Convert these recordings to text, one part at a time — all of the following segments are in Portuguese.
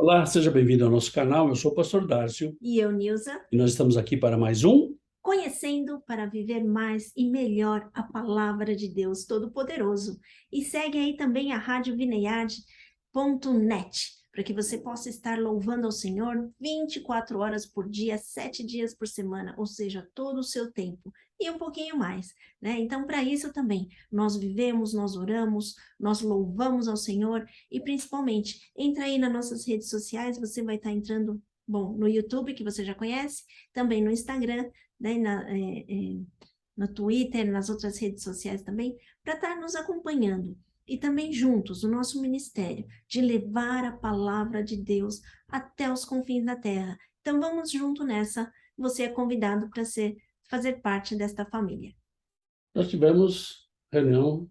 Olá, seja bem-vindo ao nosso canal. Eu sou o pastor Dárcio E eu, Nilza, e nós estamos aqui para mais um. conhecendo para viver mais e melhor a palavra de Deus Todo-Poderoso. E segue aí também a Rádio Vineyard.net, para que você possa estar louvando ao Senhor 24 horas por dia, 7 dias por semana, ou seja, todo o seu tempo e um pouquinho mais, né? Então, para isso também, nós vivemos, nós oramos, nós louvamos ao Senhor e principalmente, entra aí nas nossas redes sociais, você vai estar entrando, bom, no YouTube, que você já conhece, também no Instagram, né, no Twitter, nas outras redes sociais também, para estar nos acompanhando. E também juntos, o nosso ministério, de levar a palavra de Deus até os confins da terra. Então vamos junto nessa. Você é convidado para fazer parte desta família. Nós tivemos reunião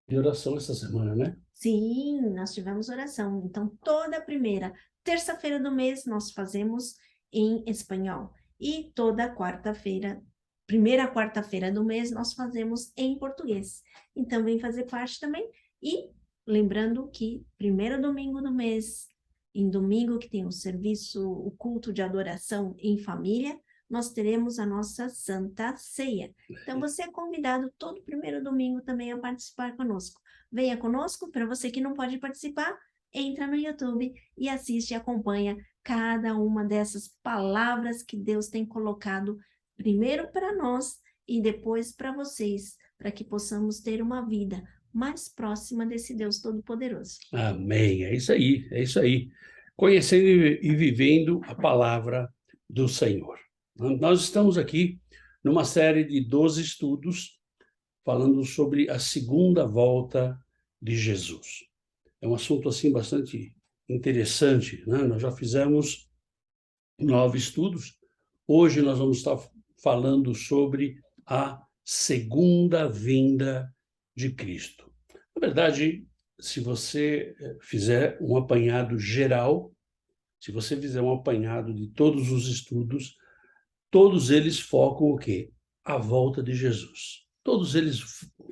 de oração essa semana, né? Sim, nós tivemos oração. Então, toda primeira terça-feira do mês nós fazemos em espanhol. E toda quarta-feira, primeira quarta-feira do mês, nós fazemos em português. Então, vem fazer parte também. E lembrando que primeiro domingo do mês, em domingo que tem o serviço, o culto de adoração em família, nós teremos a nossa Santa Ceia. Então, você é convidado todo primeiro domingo também a participar conosco. Venha conosco, para você que não pode participar, entra no YouTube e assiste e acompanha cada uma dessas palavras que Deus tem colocado primeiro para nós e depois para vocês, para que possamos ter uma vida mais próxima desse Deus Todo-Poderoso. Amém. É isso aí, é isso aí. Conhecendo e vivendo a palavra do Senhor. Nós estamos aqui numa série de 12 estudos falando sobre a segunda volta de Jesus. É um assunto assim bastante interessante, né? Nós já fizemos 9 estudos. Hoje nós vamos estar falando sobre a segunda vinda de Cristo. Na verdade, se você fizer um apanhado geral, se você fizer um apanhado de todos os estudos, todos eles focam o quê? A volta de Jesus. Todos eles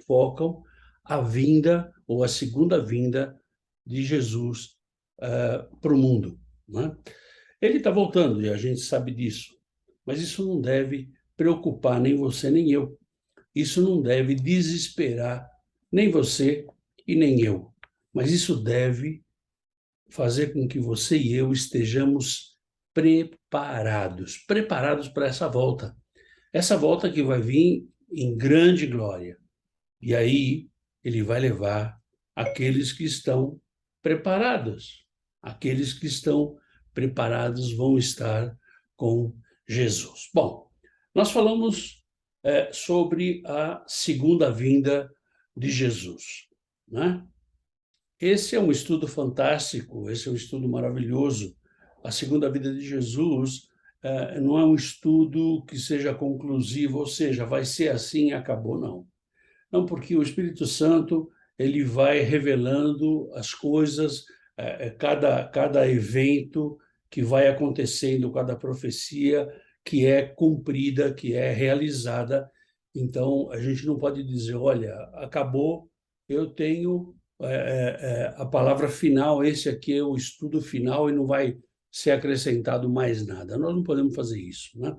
focam a vinda ou a segunda vinda de Jesus para o mundo, né? Ele está voltando e a gente sabe disso, mas isso não deve preocupar nem você nem eu. Isso não deve desesperar nem você e nem eu. Mas isso deve fazer com que você e eu estejamos preparados para essa volta. Essa volta que vai vir em grande glória. E aí ele vai levar aqueles que estão preparados. Aqueles que estão preparados vão estar com Jesus. Bom, nós falamos sobre a segunda vinda de Jesus, né? Esse é um estudo fantástico, esse é um estudo maravilhoso. A segunda vinda de Jesus não é um estudo que seja conclusivo, ou seja, vai ser assim e acabou, não. Não, porque o Espírito Santo ele vai revelando as coisas, cada evento que vai acontecendo, cada profecia que é cumprida, que é realizada. Então, a gente não pode dizer, olha, acabou, eu tenho a palavra final, esse aqui é o estudo final e não vai ser acrescentado mais nada. Nós não podemos fazer isso, né?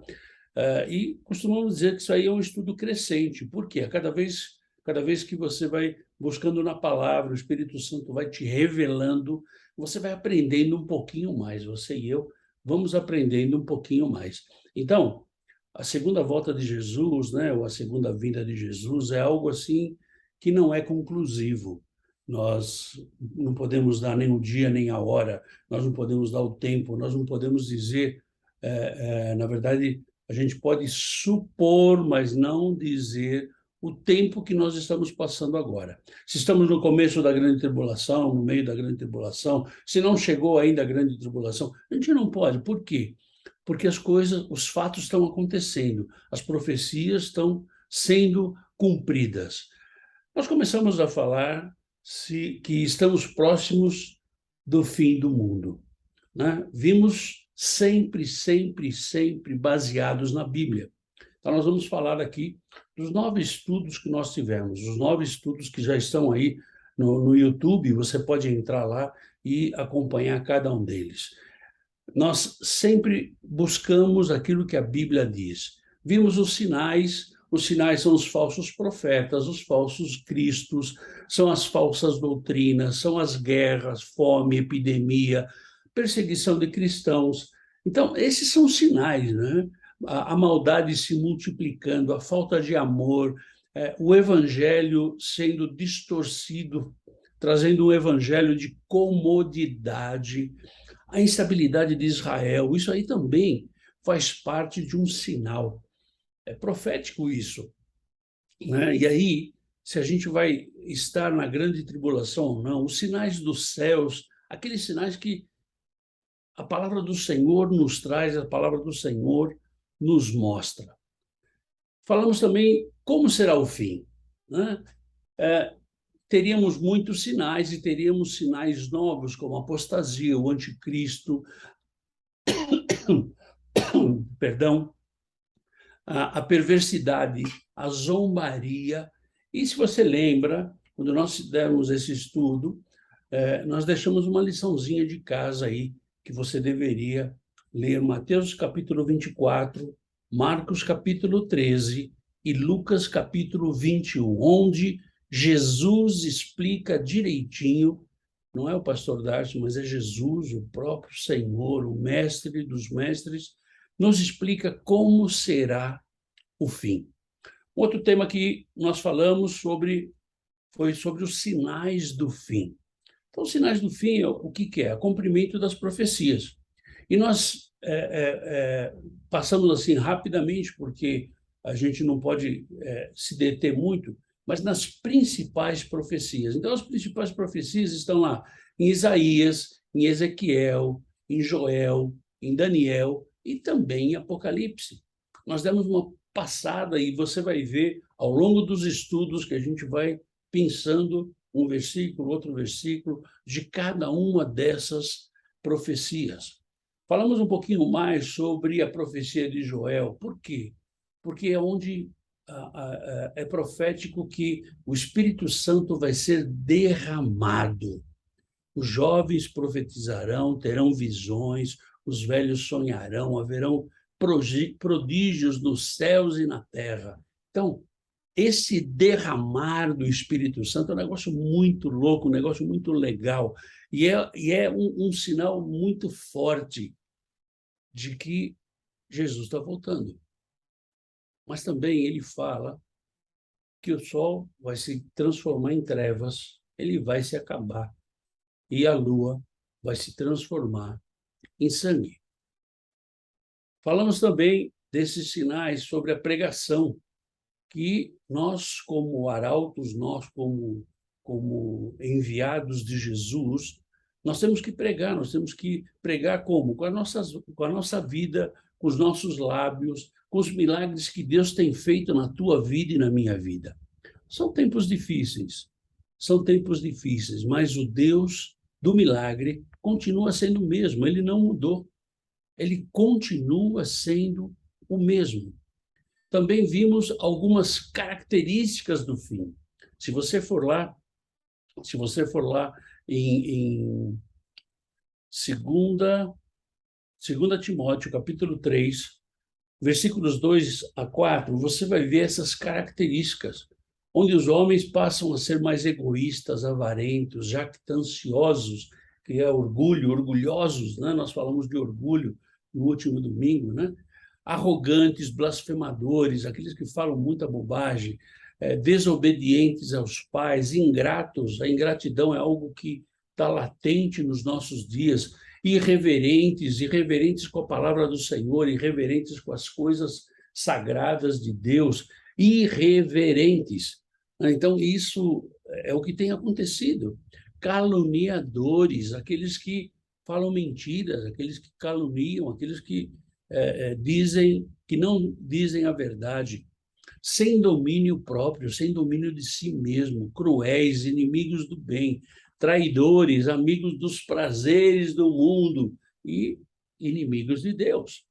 E costumamos dizer que isso aí é um estudo crescente. Por quê? Cada vez que você vai buscando na palavra, o Espírito Santo vai te revelando, você vai aprendendo um pouquinho mais. Você e eu vamos aprendendo um pouquinho mais. Então, a segunda volta de Jesus, né, ou a segunda vinda de Jesus, é algo assim que não é conclusivo. Nós não podemos dar nem o dia nem a hora, nós não podemos dar o tempo, nós não podemos dizer, na verdade, a gente pode supor, mas não dizer o tempo que nós estamos passando agora. Se estamos no começo da grande tribulação, no meio da grande tribulação, se não chegou ainda a grande tribulação, a gente não pode. Por quê? Porque as coisas, os fatos estão acontecendo, as profecias estão sendo cumpridas. Nós começamos a falar que estamos próximos do fim do mundo, né? Vimos sempre baseados na Bíblia. Então, nós vamos falar aqui dos 9 estudos que nós tivemos, os 9 estudos que já estão aí no YouTube, você pode entrar lá e acompanhar cada um deles. Nós sempre buscamos aquilo que a Bíblia diz. Vimos os sinais são os falsos profetas, os falsos cristos, são as falsas doutrinas, são as guerras, fome, epidemia, perseguição de cristãos. Então, esses são sinais, né? A maldade se multiplicando, a falta de amor, o evangelho sendo distorcido, trazendo um evangelho de comodidade, a instabilidade de Israel, isso aí também faz parte de um sinal. É profético isso, né? E aí, se a gente vai estar na grande tribulação ou não, os sinais dos céus, aqueles sinais que a palavra do Senhor nos traz, a palavra do Senhor nos mostra. Falamos também como será o fim, né? Teríamos muitos sinais e teríamos sinais novos, como a apostasia, o anticristo, perdão, a perversidade, a zombaria. E se você lembra, quando nós demos esse estudo, nós deixamos uma liçãozinha de casa aí, que você deveria ler Mateus capítulo 24, Marcos capítulo 13 e Lucas capítulo 21, onde Jesus explica direitinho, não é o pastor Darcio, mas é Jesus, o próprio Senhor, o mestre dos mestres, nos explica como será o fim. Outro tema que nós falamos foi sobre os sinais do fim. Então, os sinais do fim, o que é? O cumprimento das profecias. E nós passamos assim rapidamente, porque a gente não pode se deter muito, mas nas principais profecias. Então, as principais profecias estão lá em Isaías, em Ezequiel, em Joel, em Daniel e também em Apocalipse. Nós demos uma passada e você vai ver, ao longo dos estudos, que a gente vai pensando um versículo, outro versículo, de cada uma dessas profecias. Falamos um pouquinho mais sobre a profecia de Joel. Por quê? Porque é onde é profético que o Espírito Santo vai ser derramado. Os jovens profetizarão, terão visões, os velhos sonharão, haverão prodígios nos céus e na terra. Então, esse derramar do Espírito Santo é um negócio muito louco, um negócio muito legal. E é um sinal muito forte de que Jesus está voltando. Mas também ele fala que o sol vai se transformar em trevas, ele vai se acabar, e a lua vai se transformar em sangue. Falamos também desses sinais sobre a pregação, que nós, como arautos, nós, como enviados de Jesus, nós temos que pregar como? Com a nossa vida, com os nossos lábios, com os milagres que Deus tem feito na tua vida e na minha vida. São tempos difíceis, mas o Deus do milagre continua sendo o mesmo, ele não mudou, ele continua sendo o mesmo. Também vimos algumas características do fim. Se você for lá em 2 Timóteo, capítulo 3, versículos 2 a 4, você vai ver essas características, onde os homens passam a ser mais egoístas, avarentos, jactanciosos, que é orgulho, orgulhosos, né? Nós falamos de orgulho no último domingo, né? Arrogantes, blasfemadores, aqueles que falam muita bobagem, desobedientes aos pais, ingratos. A ingratidão é algo que está latente nos nossos dias, irreverentes com a palavra do Senhor, irreverentes com as coisas sagradas de Deus, irreverentes. Então, isso é o que tem acontecido. Caluniadores, aqueles que falam mentiras, aqueles que caluniam, aqueles que dizem que não dizem a verdade, sem domínio próprio, sem domínio de si mesmo, cruéis, inimigos do bem, traidores, amigos dos prazeres do mundo e inimigos de Deus.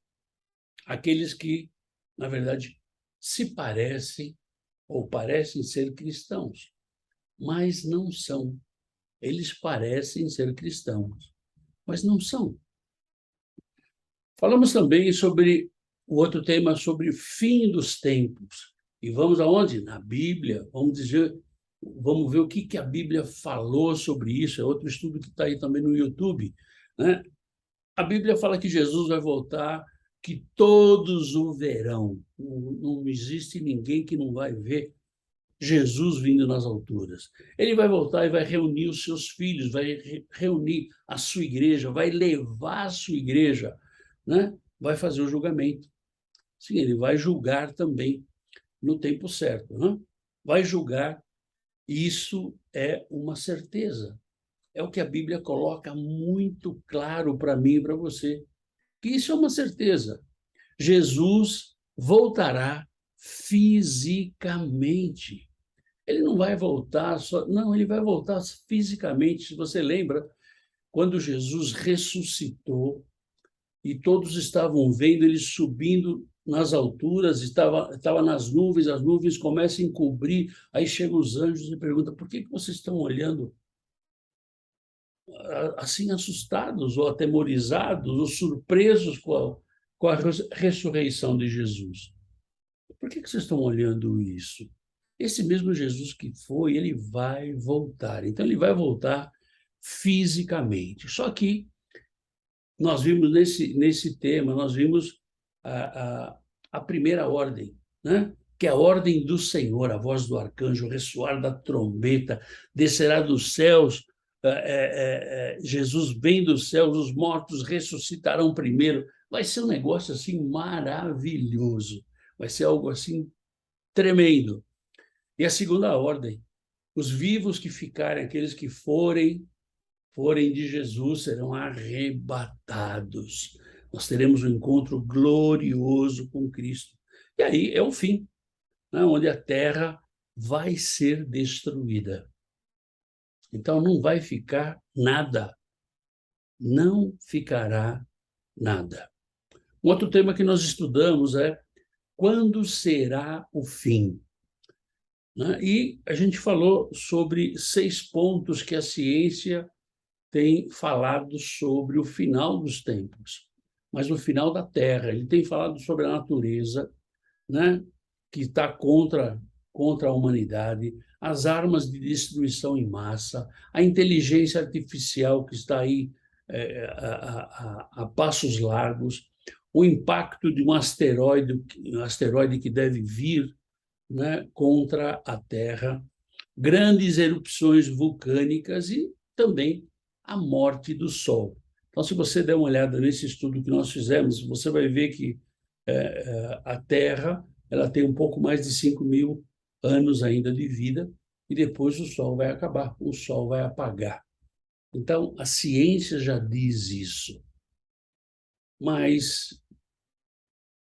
Aqueles que, na verdade, se parecem ou parecem ser cristãos, mas não são. Eles parecem ser cristãos, mas não são. Falamos também sobre o outro tema, sobre o fim dos tempos. E vamos aonde? Na Bíblia. Vamos ver o que a Bíblia falou sobre isso. É outro estudo que está aí também no YouTube, né? A Bíblia fala que Jesus vai voltar, que todos o verão. Não existe ninguém que não vai ver Jesus vindo nas alturas. Ele vai voltar e vai reunir os seus filhos, vai reunir a sua igreja, vai levar a sua igreja, né? Vai fazer o julgamento. Sim, ele vai julgar também no tempo certo, né? Vai julgar. Isso é uma certeza. É o que a Bíblia coloca muito claro para mim e para você, que isso é uma certeza. Jesus voltará fisicamente. Ele não vai voltar só, não, ele vai voltar fisicamente. Se você lembra, quando Jesus ressuscitou e todos estavam vendo ele subindo nas alturas, estava nas nuvens, as nuvens começam a encobrir, aí chegam os anjos e perguntam: por que vocês estão olhando assim assustados ou atemorizados ou surpresos com a ressurreição de Jesus? Por que vocês estão olhando isso? Esse mesmo Jesus que foi, ele vai voltar. Então, ele vai voltar fisicamente. Só que nós vimos nesse tema, nós vimos a, a, a primeira ordem, né? Que é a ordem do Senhor, a voz do arcanjo, o ressoar da trombeta, descerá dos céus, Jesus vem dos céus, os mortos ressuscitarão primeiro. Vai ser um negócio assim maravilhoso, vai ser algo assim tremendo. E a segunda ordem, os vivos que ficarem, aqueles que forem de Jesus, serão arrebatados. Nós teremos um encontro glorioso com Cristo. E aí é o fim, né? Onde a terra vai ser destruída. Então não vai ficar nada. Não ficará nada. Um outro tema que nós estudamos é: quando será o fim? Né? E a gente falou sobre 6 pontos que a ciência tem falado sobre o final dos tempos, mas o final da Terra. Ele tem falado sobre a natureza, né, que está contra a humanidade, as armas de destruição em massa, a inteligência artificial que está aí a passos largos, o impacto de um asteroide que deve vir, né, contra a Terra, grandes erupções vulcânicas e também a morte do Sol. Então, se você der uma olhada nesse estudo que nós fizemos, você vai ver que a Terra ela tem um pouco mais de 5.000 anos ainda de vida e depois o Sol vai acabar, o Sol vai apagar. Então, a ciência já diz isso. Mas,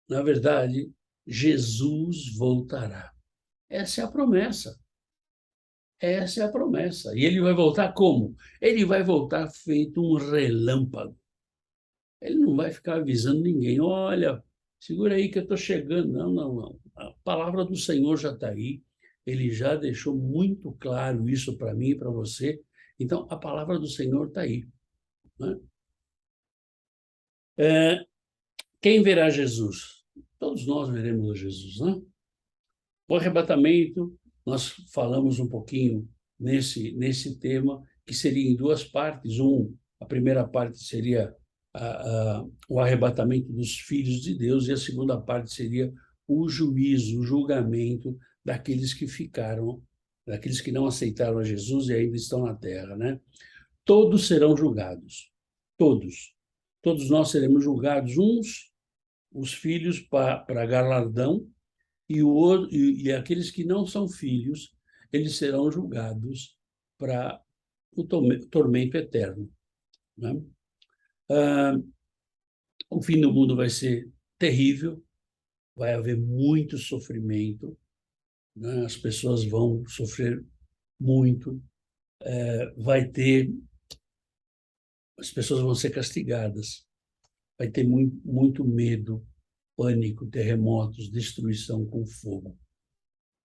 na verdade, Jesus voltará. Essa é a promessa. Essa é a promessa. E ele vai voltar como? Ele vai voltar feito um relâmpago. Ele não vai ficar avisando ninguém: olha, segura aí que eu estou chegando. Não, não, não. A palavra do Senhor já está aí. Ele já deixou muito claro isso para mim e para você. Então, a palavra do Senhor está aí, né? Quem verá Jesus? Todos nós veremos a Jesus, né? O arrebatamento, nós falamos um pouquinho nesse tema, que seria em 2 partes. A primeira parte seria o arrebatamento dos filhos de Deus, e a segunda parte seria o juízo, o julgamento daqueles que ficaram, daqueles que não aceitaram a Jesus e ainda estão na terra, né? Todos serão julgados, todos. Todos nós seremos julgados, os filhos para galardão, e aqueles que não são filhos, eles serão julgados para o tormento eterno, né? O fim do mundo vai ser terrível, vai haver muito sofrimento, né? As pessoas vão sofrer muito, as pessoas vão ser castigadas, vai ter muito medo, pânico, terremotos, destruição com fogo.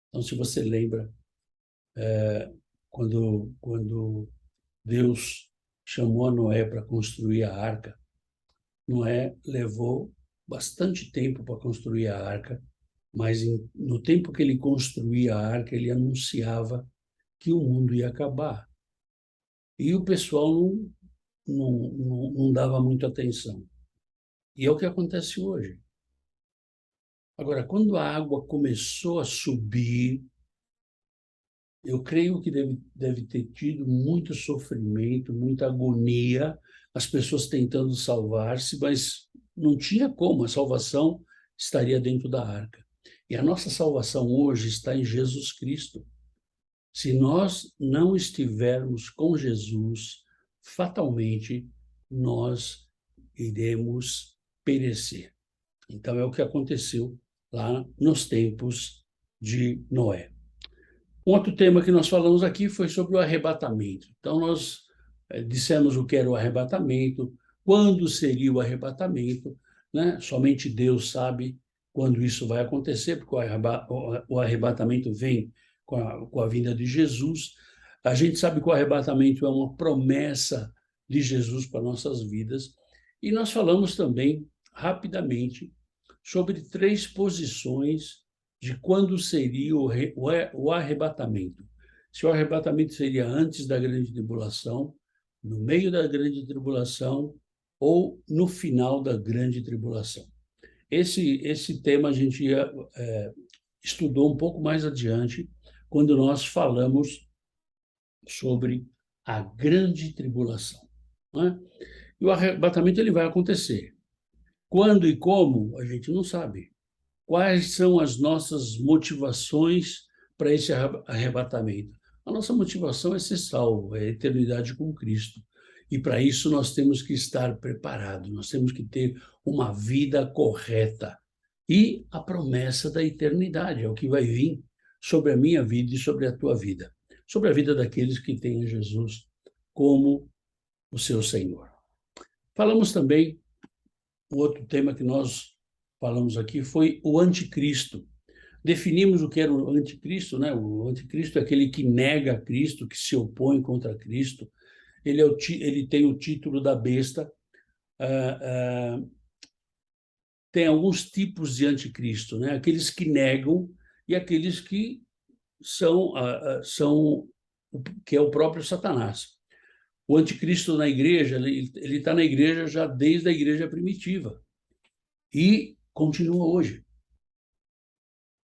Então, se você lembra, quando Deus chamou a Noé para construir a arca, Noé levou bastante tempo para construir a arca, mas no tempo que ele construía a arca, ele anunciava que o mundo ia acabar. E o pessoal não dava muita atenção. E é o que acontece hoje. Agora, quando a água começou a subir, eu creio que deve ter tido muito sofrimento, muita agonia, as pessoas tentando salvar-se, mas não tinha como, a salvação estaria dentro da arca. E a nossa salvação hoje está em Jesus Cristo. Se nós não estivermos com Jesus, fatalmente nós iremos perecer. Então é o que aconteceu lá nos tempos de Noé. Um outro tema que nós falamos aqui foi sobre o arrebatamento. Então, nós dissemos o que era o arrebatamento, quando seria o arrebatamento, né? Somente Deus sabe quando isso vai acontecer, porque o arrebatamento vem com a vinda de Jesus. A gente sabe que o arrebatamento é uma promessa de Jesus para nossas vidas. E nós falamos também, rapidamente, sobre 3 posições de quando seria o arrebatamento. Se o arrebatamento seria antes da grande tribulação, no meio da grande tribulação ou no final da grande tribulação. Esse tema a gente estudou um pouco mais adiante, quando nós falamos sobre a grande tribulação, né? E o arrebatamento ele vai acontecer. Quando e como, a gente não sabe. Quais são as nossas motivações para esse arrebatamento? A nossa motivação é ser salvo, é a eternidade com Cristo. E para isso nós temos que estar preparados, nós temos que ter uma vida correta. E a promessa da eternidade é o que vai vir sobre a minha vida e sobre a tua vida, sobre a vida daqueles que têm Jesus como o seu Senhor. Falamos também, o outro tema que nós falamos aqui foi o anticristo. Definimos o que era o anticristo, né? O anticristo é aquele que nega Cristo, que se opõe contra Cristo. Ele tem o título da besta. Tem alguns tipos de anticristo, né? Aqueles que negam e aqueles que são que é o próprio Satanás. O anticristo na igreja, ele está na igreja já desde a igreja primitiva e continua hoje.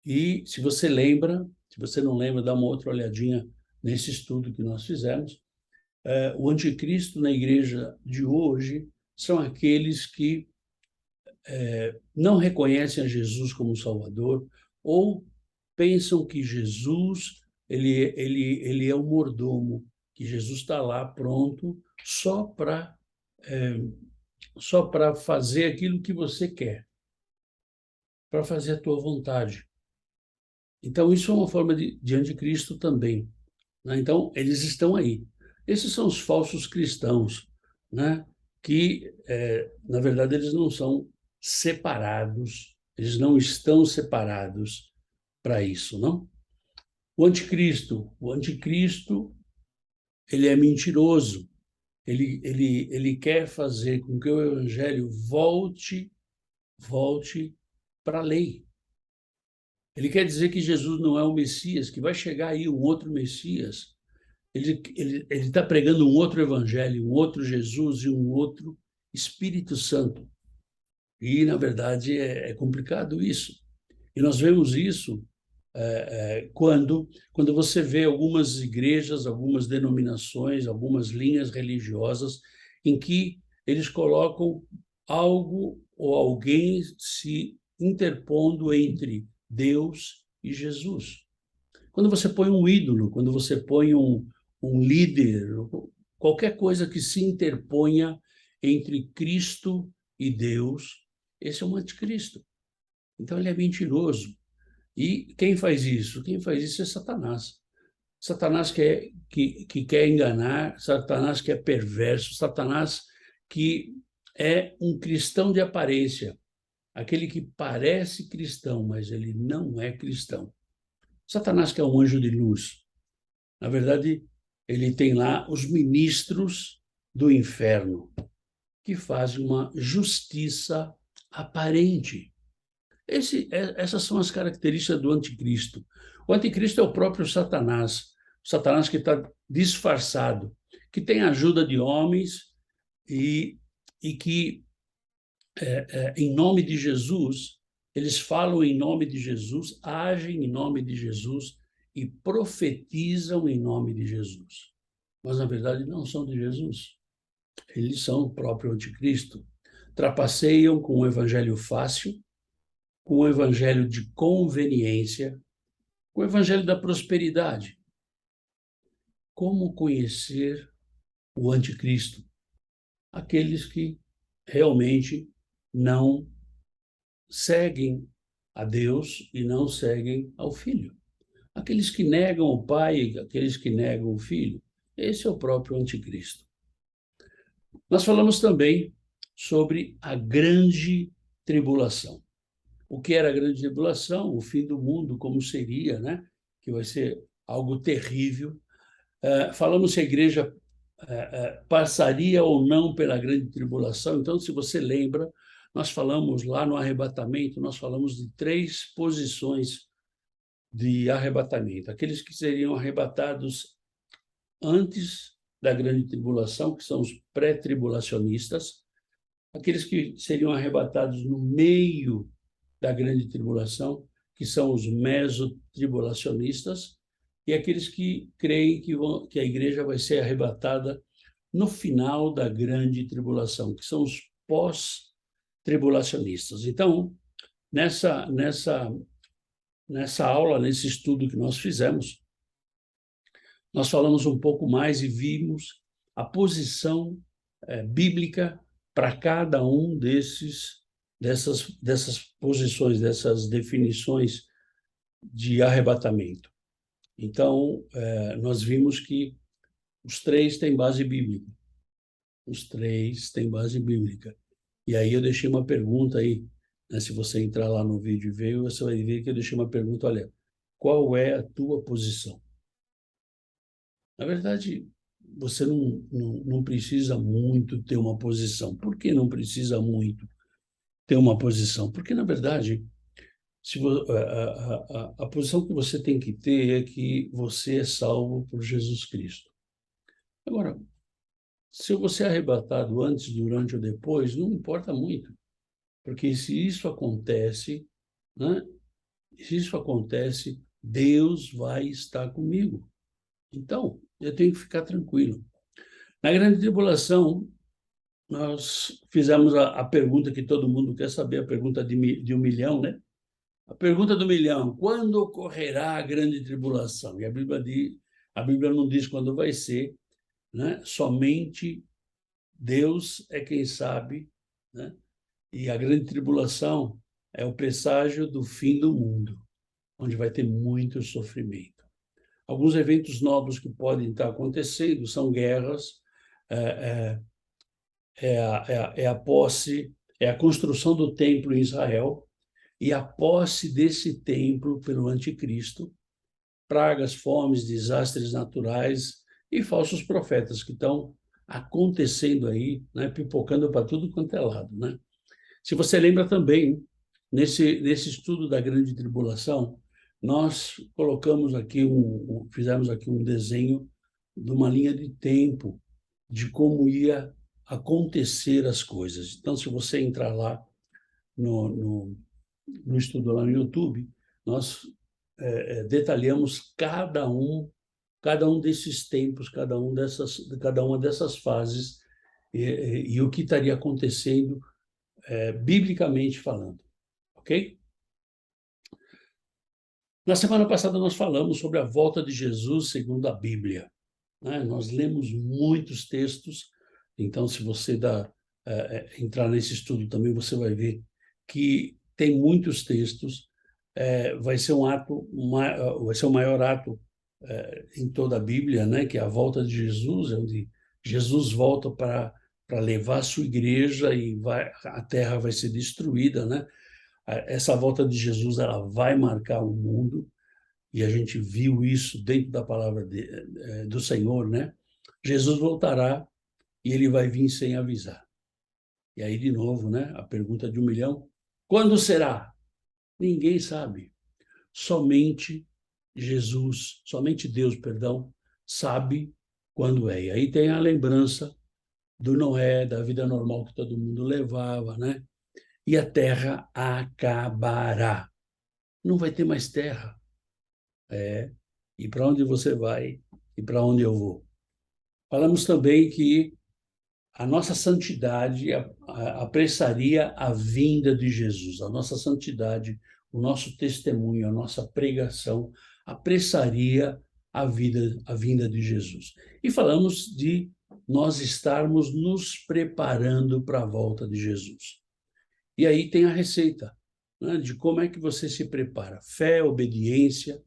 E se você lembra, se você não lembra, dá uma outra olhadinha nesse estudo que nós fizemos. O anticristo na igreja de hoje são aqueles que não reconhecem a Jesus como Salvador ou pensam que Jesus ele é o mordomo, que Jesus está lá pronto só para fazer aquilo que você quer, para fazer a tua vontade. Então, isso é uma forma de anticristo também, né? Então, eles estão aí. Esses são os falsos cristãos, né? Que, na verdade, eles não são separados, eles não estão separados para isso, não? O anticristo, ele é mentiroso, ele quer fazer com que o evangelho volte para a lei. Ele quer dizer que Jesus não é o Messias, que vai chegar aí um outro Messias. Ele está pregando um outro evangelho, um outro Jesus e um outro Espírito Santo. E, na verdade, é complicado isso. E nós vemos isso quando você vê algumas igrejas, algumas denominações, algumas linhas religiosas em que eles colocam algo ou alguém se interpondo entre Deus e Jesus. Quando você põe um ídolo, quando você põe um líder, qualquer coisa que se interponha entre Cristo e Deus, esse é um anticristo. Então ele é mentiroso. E quem faz isso? Quem faz isso é Satanás. Satanás que quer enganar, Satanás que é perverso, Satanás que é um cristão de aparência, aquele que parece cristão, mas ele não é cristão. Satanás que é um anjo de luz. Na verdade, ele tem lá os ministros do inferno, que fazem uma justiça aparente. Essas são as características do anticristo. O anticristo é o próprio Satanás, o Satanás que está disfarçado, que tem a ajuda de homens e que, em nome de Jesus, eles falam em nome de Jesus, agem em nome de Jesus e profetizam em nome de Jesus. Mas, na verdade, não são de Jesus. Eles são o próprio anticristo. Trapaceiam com o evangelho fácil, com o evangelho de conveniência, com o evangelho da prosperidade. Como conhecer o anticristo? Aqueles que realmente não seguem a Deus e não seguem ao Filho. Aqueles que negam o Pai, aqueles que negam o Filho. Esse é o próprio anticristo. Nós falamos também sobre a grande tribulação. O que era a grande tribulação? O fim do mundo, como seria, né? Que vai ser algo terrível. Falamos se a igreja passaria ou não pela grande tribulação. Então, se você lembra, nós falamos lá no arrebatamento, nós falamos de 3 posições de arrebatamento. Aqueles que seriam arrebatados antes da grande tribulação, que são os pré-tribulacionistas, aqueles que seriam arrebatados no meio da grande tribulação, que são os mesotribulacionistas, e aqueles que creem que a igreja vai ser arrebatada no final da grande tribulação, que são os pós-tribulacionistas. Então, nessa aula, nesse estudo que nós fizemos, nós falamos um pouco mais e vimos a posição bíblica para cada um dessas posições, dessas definições de arrebatamento. Então, nós vimos que os 3 têm base bíblica. Os 3 têm base bíblica. E aí eu deixei uma pergunta aí, né? Se você entrar lá no vídeo e ver, você vai ver que eu deixei uma pergunta, olha, qual é a tua posição? Na verdade, você não precisa muito ter uma posição. Por que não precisa muito ter uma posição? Porque, na verdade, a posição que você tem que ter é que você é salvo por Jesus Cristo. Agora, se você é arrebatado antes, durante ou depois, não importa muito. Porque se isso acontece, né? Se isso acontece, Deus vai estar comigo. Então, eu tenho que ficar tranquilo. Na grande tribulação, nós fizemos a pergunta que todo mundo quer saber, a pergunta de 1 milhão, né? A pergunta do milhão: quando ocorrerá a grande tribulação? E a Bíblia não diz quando vai ser, né? Somente Deus é quem sabe, né? E a grande tribulação é o presságio do fim do mundo, onde vai ter muito sofrimento. Alguns eventos novos que podem estar acontecendo são guerras, a posse, a construção do templo em Israel e a posse desse templo pelo anticristo, pragas, fomes, desastres naturais e falsos profetas que estão acontecendo aí, né, pipocando para tudo quanto é lado, né? Se você lembra também, nesse estudo da grande tribulação, nós colocamos aqui fizemos aqui um desenho de uma linha de tempo de como ia acontecer as coisas. Então, se você entrar lá no estudo lá no YouTube, nós detalhamos cada um desses tempos, cada uma dessas fases e o que estaria acontecendo biblicamente falando, ok? Na semana passada nós falamos sobre a volta de Jesus segundo a Bíblia, né? Nós lemos muitos textos, então se você entrar nesse estudo também, você vai ver que tem muitos textos, vai ser vai ser o maior ato em toda a Bíblia, né? Que é a volta de Jesus, onde Jesus volta para levar a sua igreja e a terra vai ser destruída, né? Essa volta de Jesus ela vai marcar o mundo e a gente viu isso dentro da palavra do Senhor, né? Jesus voltará e ele vai vir sem avisar. E aí, de novo, né? A pergunta de 1 milhão: quando será? Ninguém sabe. Somente Jesus, somente Deus, perdão, sabe quando é. E aí tem a lembrança do Noé, da vida normal que todo mundo levava, né? E a terra acabará. Não vai ter mais terra. E para onde você vai e para onde eu vou? Falamos também que a nossa santidade apressaria a vinda de Jesus. A nossa santidade, o nosso testemunho, a nossa pregação apressaria a vinda de Jesus. E falamos de nós estarmos nos preparando para a volta de Jesus. E aí tem a receita, né, de como é que você se prepara. Fé, obediência,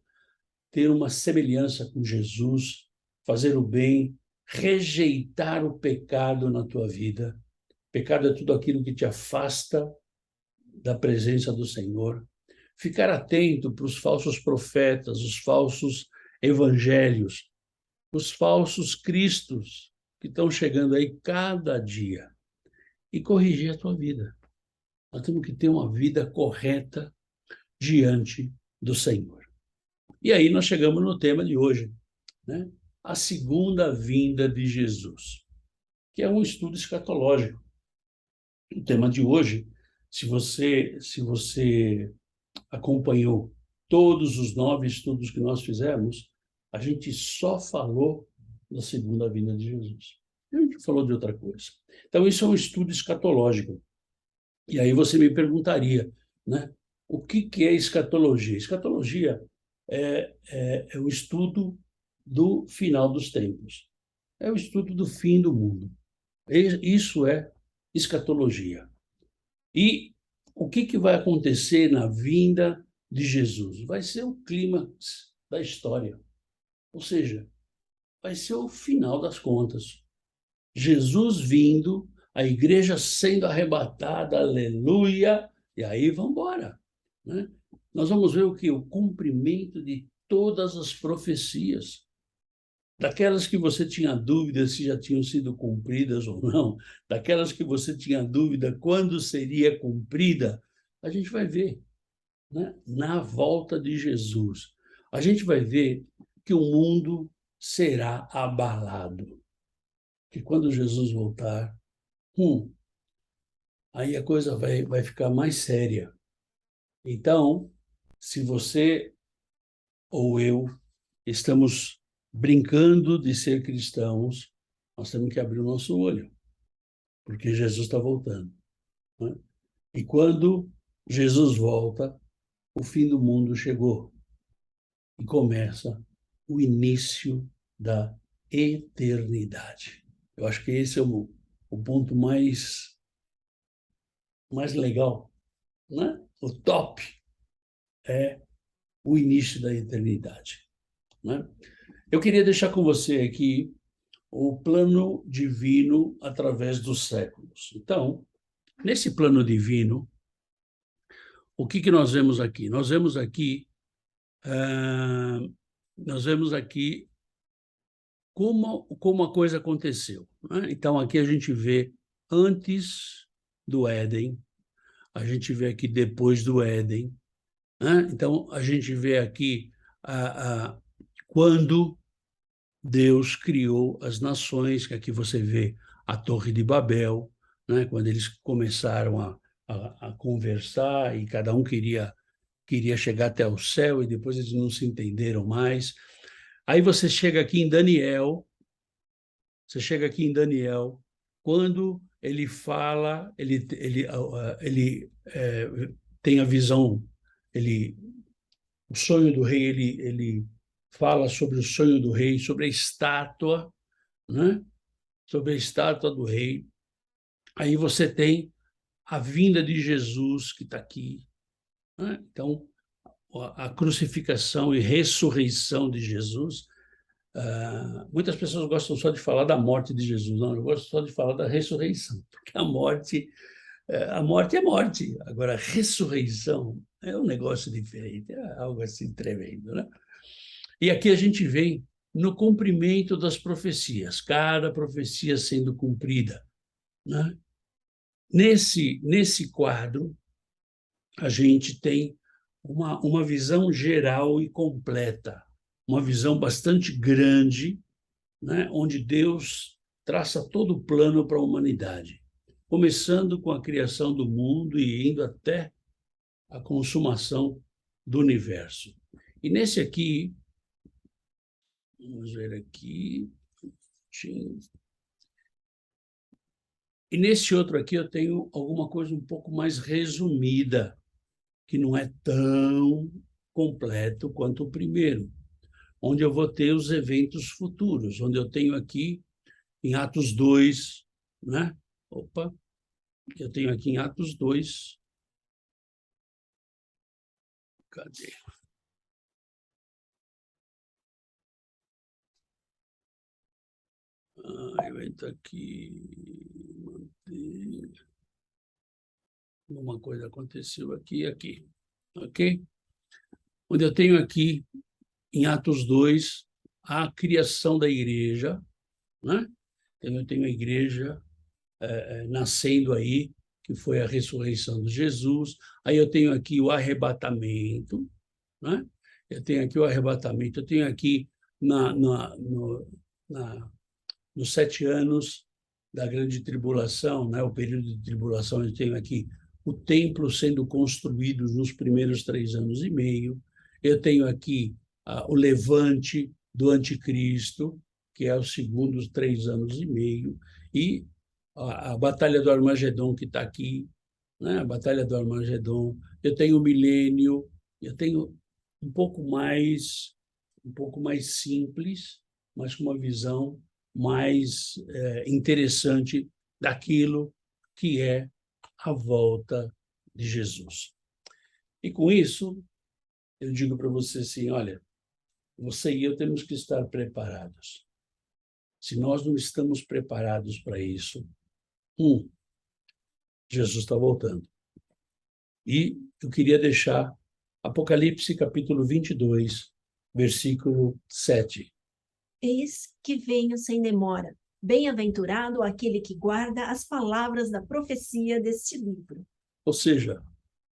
ter uma semelhança com Jesus, fazer o bem, rejeitar o pecado na tua vida. Pecado é tudo aquilo que te afasta da presença do Senhor. Ficar atento para os falsos profetas, os falsos evangelhos, os falsos cristos que estão chegando aí cada dia. E corrigir a tua vida. Nós temos que ter uma vida correta diante do Senhor. E aí nós chegamos no tema de hoje, né? A segunda vinda de Jesus, que é um estudo escatológico. O tema de hoje, se você acompanhou todos os 9 estudos que nós fizemos, a gente só falou da segunda vinda de Jesus. A gente falou de outra coisa. Então, isso é um estudo escatológico. E aí você me perguntaria, né? O que é escatologia? Escatologia é o estudo do final dos tempos. É o estudo do fim do mundo. Isso é escatologia. E o que vai acontecer na vinda de Jesus? Vai ser o clímax da história. Ou seja, vai ser o final das contas. Jesus vindo, a igreja sendo arrebatada, aleluia, e aí vamos embora, né? Nós vamos ver o que? O cumprimento de todas as profecias, daquelas que você tinha dúvida se já tinham sido cumpridas ou não, daquelas que você tinha dúvida quando seria cumprida, a gente vai ver, né? Na volta de Jesus. A gente vai ver que o mundo será abalado. Que quando Jesus voltar, aí a coisa vai ficar mais séria. Então, se você ou eu estamos brincando de ser cristãos, nós temos que abrir o nosso olho, porque Jesus está voltando, né? E quando Jesus volta, o fim do mundo chegou e começa o início da eternidade. Eu acho que esse é o ponto mais legal, né? O top é o início da eternidade, né? Eu queria deixar com você aqui o plano divino através dos séculos. Então, nesse plano divino, o que nós vemos aqui? Nós vemos aqui como a coisa aconteceu, né? Então, aqui a gente vê antes do Éden, a gente vê aqui depois do Éden, né? Então, a gente vê aqui quando Deus criou as nações, que aqui você vê a Torre de Babel, né? Quando eles começaram a conversar e cada um queria chegar até o céu e depois eles não se entenderam mais. Aí você chega aqui em Daniel, quando ele fala, ele tem a visão, o sonho do rei, ele fala sobre o sonho do rei, sobre a estátua, né? Sobre a estátua do rei. Aí você tem a vinda de Jesus que está aqui, né? Então, a crucificação e ressurreição de Jesus. Muitas pessoas gostam só de falar da morte de Jesus. Não, eu gosto só de falar da ressurreição, porque a morte é morte. Agora, a ressurreição é um negócio diferente, é algo assim tremendo, né? E aqui a gente vem no cumprimento das profecias, cada profecia sendo cumprida, né? Nesse quadro, a gente tem uma visão geral e completa, uma visão bastante grande, né? Onde Deus traça todo o plano para a humanidade, começando com a criação do mundo e indo até a consumação do universo. E nesse aqui, vamos ver aqui, e nesse outro aqui eu tenho alguma coisa um pouco mais resumida, que não é tão completo quanto o primeiro, onde eu vou ter os eventos futuros, onde eu tenho aqui em Atos 2, né? Opa, eu tenho aqui em Atos 2, cadê? Eu entro aqui, manter. Uma coisa aconteceu aqui e aqui, ok? Onde eu tenho aqui, em Atos 2, a criação da igreja, né? Então, eu tenho a igreja nascendo aí, que foi a ressurreição de Jesus. Aí eu tenho aqui o arrebatamento, né? Eu tenho aqui o arrebatamento, eu tenho aqui nos 7 anos da grande tribulação, né? O período de tribulação, eu tenho aqui o templo sendo construído nos primeiros 3 anos e meio. Eu tenho aqui o levante do anticristo, que é os segundos 3 anos e meio, e a batalha do Armagedon, que está aqui, né? A batalha do Armagedon. Eu tenho o milênio, eu tenho um pouco mais simples, mas com uma visão mais interessante daquilo que é a volta de Jesus. E com isso, eu digo para você assim, olha, você e eu temos que estar preparados. Se nós não estamos preparados para isso, Jesus está voltando. E eu queria deixar Apocalipse capítulo 22, versículo 7. Eis que venho sem demora. Bem-aventurado aquele que guarda as palavras da profecia deste livro. Ou seja,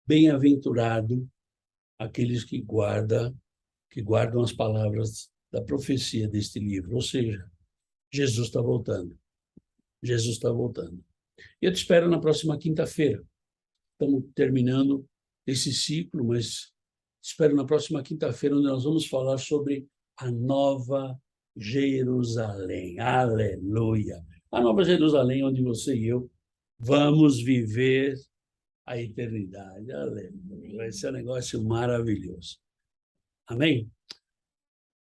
bem-aventurado aqueles que guardam as palavras da profecia deste livro. Ou seja, Jesus está voltando. Jesus está voltando. Eu te espero na próxima quinta-feira. Estamos terminando esse ciclo, mas te espero na próxima quinta-feira, onde nós vamos falar sobre a Nova Jerusalém. Aleluia! A Nova Jerusalém, onde você e eu vamos viver a eternidade. Aleluia! Vai ser um negócio maravilhoso. Amém?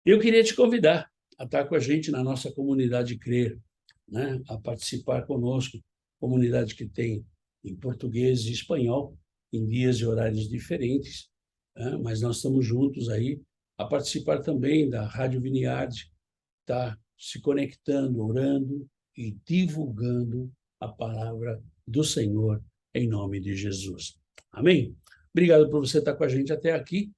Eu queria te convidar a estar com a gente na nossa comunidade Crer, né? A participar conosco, comunidade que tem em português e espanhol, em dias e horários diferentes, né? Mas nós estamos juntos aí, a participar também da Rádio Vineyard, tá se conectando, orando e divulgando a palavra do Senhor em nome de Jesus. Amém? Obrigado por você estar com a gente até aqui,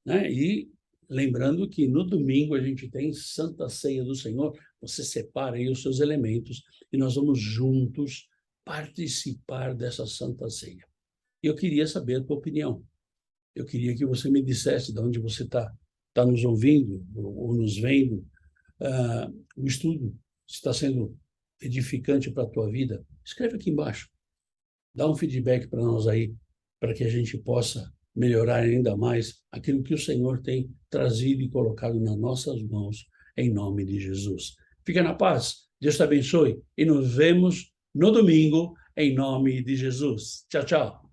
né? E lembrando que no domingo a gente tem Santa Ceia do Senhor. Você separa aí os seus elementos e nós vamos juntos participar dessa Santa Ceia. E eu queria saber a tua opinião. Eu queria que você me dissesse de onde você está nos ouvindo ou nos vendo. O estudo está sendo edificante para a tua vida. Escreve aqui embaixo. Dá um feedback para nós aí, para que a gente possa melhorar ainda mais aquilo que o Senhor tem trazido e colocado nas nossas mãos, em nome de Jesus. Fica na paz, Deus te abençoe e nos vemos no domingo, em nome de Jesus. Tchau, tchau.